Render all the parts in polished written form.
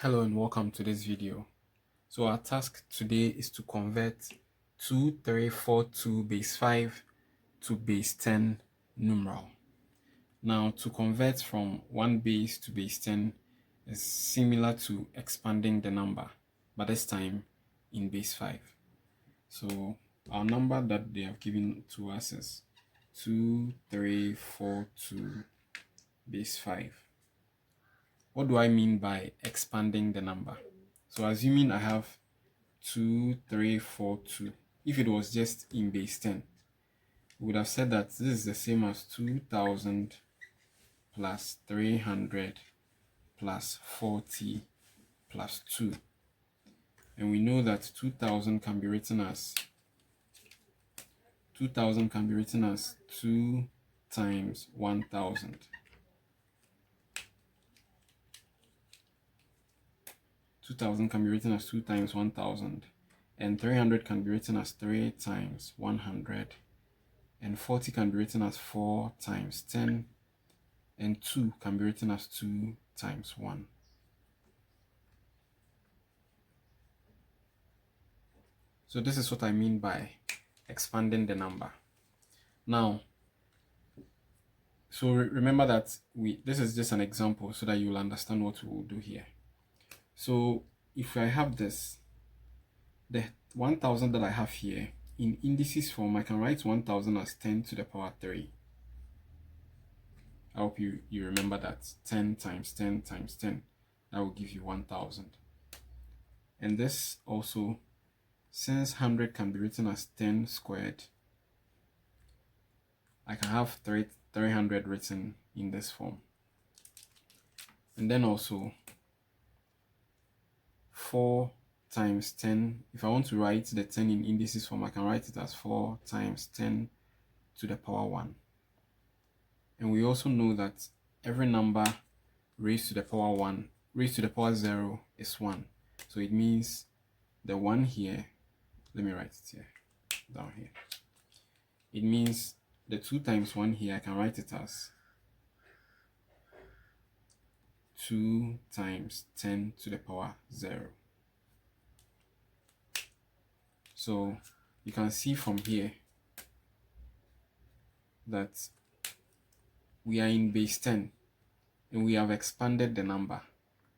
Hello and welcome to this video. So our task today is to convert 2342 base 5 to base 10 numeral. Now to convert from one base to base 10 is similar to expanding the number, but this time in base 5. So our number that they have given to us is 2342 base 5. What do I mean by expanding the number? So assuming I have 2342, if it was just in base 10, we would have said that this is the same as 2000 plus 300 plus 40 plus 2. And we know that 2000 can be written as 2 times 1000. 2000 can be written as 2 times 1000, and 300 can be written as 3 times 100, and 40 can be written as 4 times 10, and 2 can be written as 2 times 1. So this is what I mean by expanding the number. Now, so remember that this is just an example so that you will understand what we will do here. So if I have this, the 1000 that I have here, in indices form, I can write 1000 as 10 to the power 3. I hope you remember that. 10 times 10 times 10, that will give you 1000. And this also, since 100 can be written as 10 squared, I can have 300 written in this form. And then also 4 times 10, if I want to write the 10 in indices form, I can write it as 4 times 10 to the power 1. And we also know that every number raised to the power 1, raised to the power 0 is 1. So it means the 1 here, let me write it here, down here. It means the 2 times 1 here, I can write it as 2 times 10 to the power 0. So you can see from here that we are in base 10 and we have expanded the number.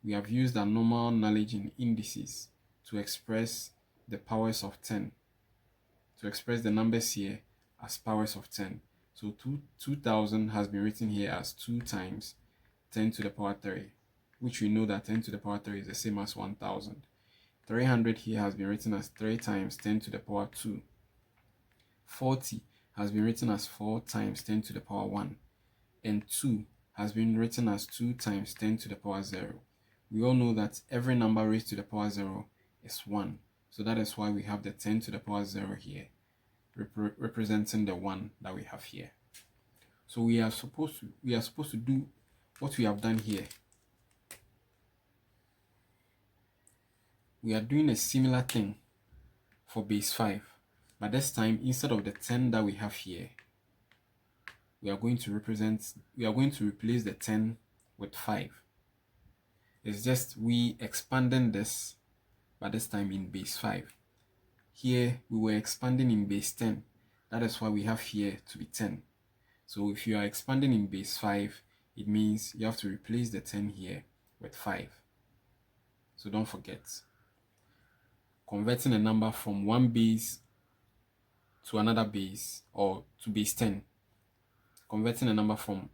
We have used our normal knowledge in indices to express the powers of 10, to express the numbers here as powers of 10. So 2000 has been written here as 2 times 10 to the power 3, which we know that 10 to the power 3 is the same as 1000. 300 here has been written as 3 times 10 to the power 2. 40 has been written as 4 times 10 to the power 1. And 2 has been written as 2 times 10 to the power 0. We all know that every number raised to the power 0 is 1. So that is why we have the 10 to the power 0 here, representing the 1 that we have here. So we are supposed to do what we have done here. We are doing a similar thing for base 5, but this time instead of the 10 that we have here, we are going to replace the 10 with 5. It's just we expanding this, but this time in base 5. Here we were expanding in base 10. That is why we have here to be 10. So if you are expanding in base 5, it means you have to replace the 10 here with 5. So don't forget. Converting a number from one base to another base, or to base 10. Converting a number from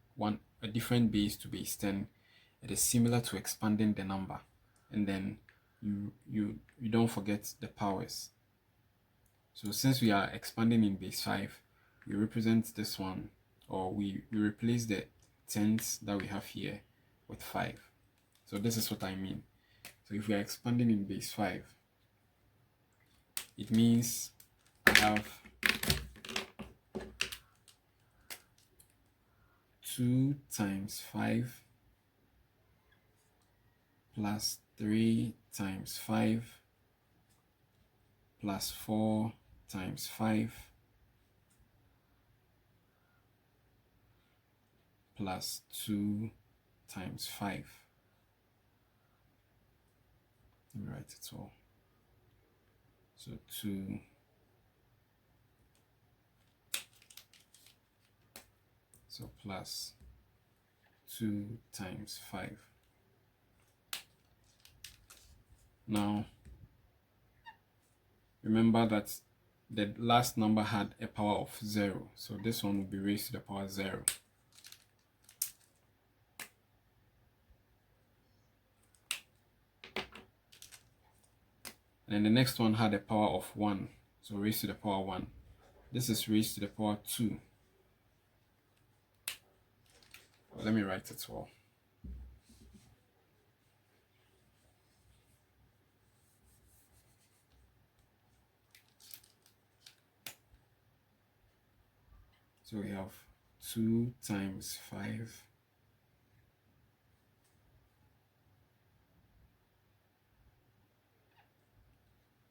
a different base to base 10, it is similar to expanding the number. And then you don't forget the powers. So since we are expanding in base 5, we represent this one, or we replace the 10s that we have here with 5. So this is what I mean. So if we are expanding in base 5, it means I have 2 times 5 plus 3 times 5 plus 4 times 5 plus 2 times 5. Let me write it all. So 2 so plus 2 times 5. Now remember that the last number had a power of 0, so this one will be raised to the power 0. And the next one had a power of 1, so raised to the power 1. This is raised to the power 2. Well, let me write it all. So we have 2 times 5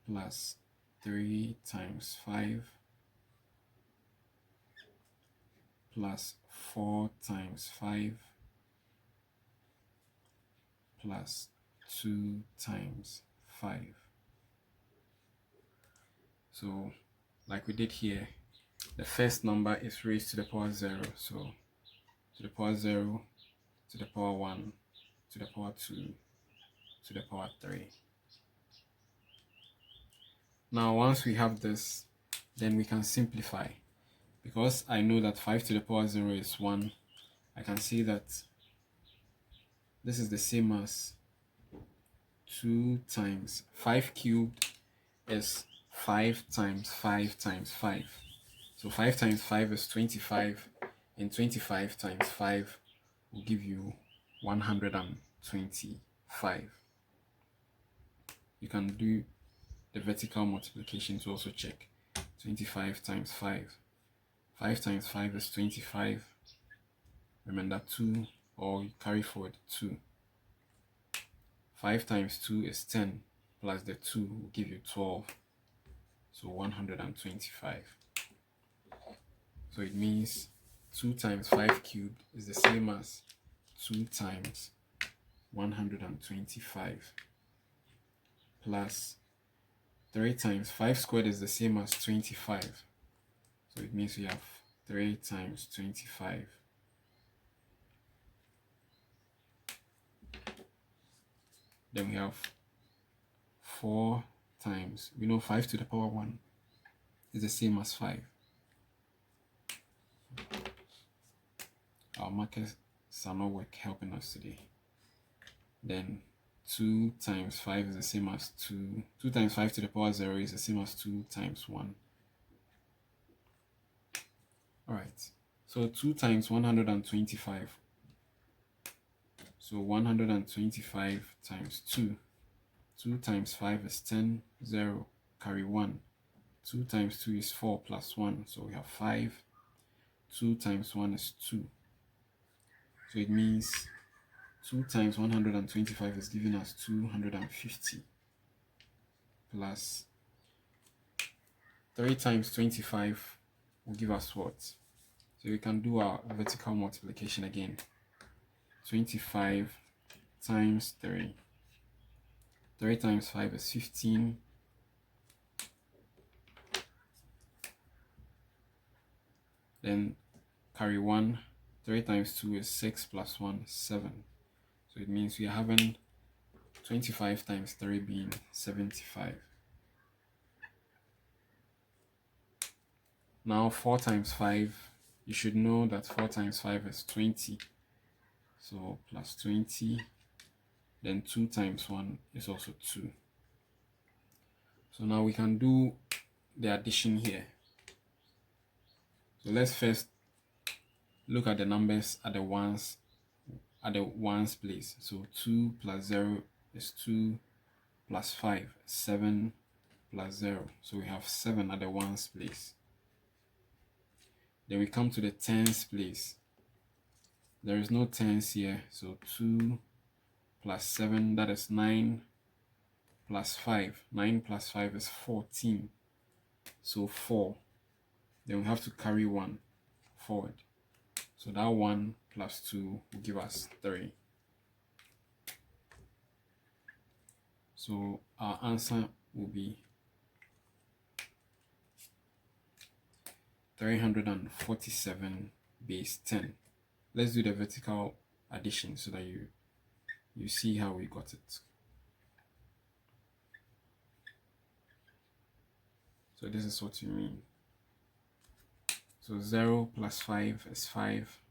plus 3 times 5 plus 4 times 5 plus 2 times 5. So like we did here, the first number is raised to the power 0. So to the power 0, to the power 1, to the power 2, to the power 3. Now once we have this, then we can simplify. Because I know that 5 to the power 0 is 1, I can see that this is the same as 2 times 5 cubed is 5 times 5 times 5. So 5 times 5 is 25, and 25 times 5 will give you 125. You can do the vertical multiplication to also check. 25 times 5. 5 times 5 is 25. Remember 2, or you carry forward 2. 5 times 2 is 10, plus the 2 will give you 12. So 125. So it means 2 times 5 cubed is the same as 2 times 125 plus 3 times 5 squared is the same as 25. So it means we have 3 times 25. Then we have 4 times, we know 5 to the power 1 is the same as 5. Our markers are not work helping us today. Then 2 times 5 is the same as 2. 2 times 5 to the power 0 is the same as 2 times 1. Alright, so 2 times 125. So 125 times 2. 2 times 5 is 10, 0, carry 1. 2 times 2 is 4 plus 1, so we have 5. 2 times 1 is 2. So it means 2 times 125 is giving us 250 plus 3 times 25 will give us what? So we can do our vertical multiplication again. 25 times 3. 3 times 5 is 15. Then carry 1. 3 times 2 is 6 plus 1 is 7. So it means we are having 25 times 3 being 75. Now 4 times 5, you should know that 4 times 5 is 20. So plus 20, then 2 times 1 is also 2. So now we can do the addition here. So let's first look at the numbers at the ones place. So 2 plus 0 is 2 plus 5, 7 plus 0. So we have 7 at the ones place. Then we come to the tens place. There is no tens here, so 2 plus 7, that is 9 plus 5. 9 plus 5 is 14, so 4. Then we have to carry 1 forward. So that 1 plus 2 will give us 3. So our answer will be 347 base 10. Let's do the vertical addition so that you see how we got it. So this is what you mean. So 0 plus 5 is 5,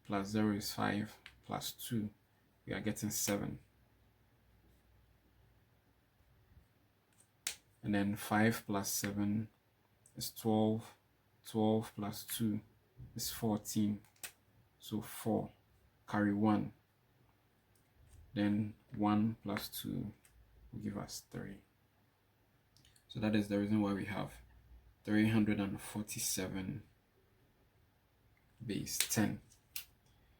plus 0 is 5, plus 2, we are getting 7. And then 5 plus 7 is 12, 12 plus 2 is 14, so 4, carry 1. Then 1 plus 2 will give us 3. So that is the reason why we have 347 base 10.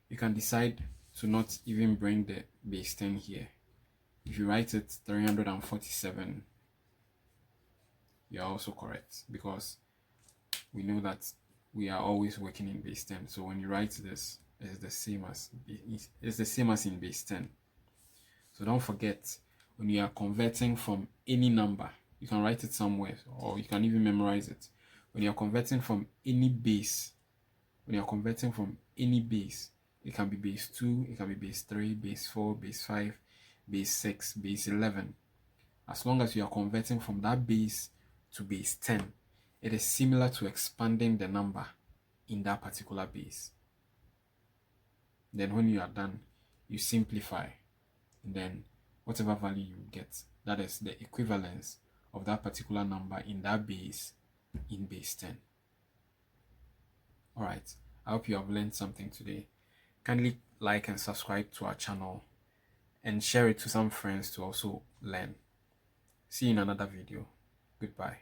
You can decide to not even bring the base 10 here. If you write it 347, you are also correct, because we know that we are always working in base 10. So when you write this, it's the same as in base 10. So don't forget, when you are converting from any number, you can write it somewhere, or you can even memorize it. When you are converting from any base, it can be base 2, it can be base 3, base 4, base 5, base 6, base 11. As long as you are converting from that base to base 10, it is similar to expanding the number in that particular base. Then when you are done, you simplify, and then whatever value you get, that is the equivalence of that particular number in that base in base 10. Alright, I hope you have learned something today. Kindly like and subscribe to our channel and share it to some friends to also learn. See you in another video. Goodbye.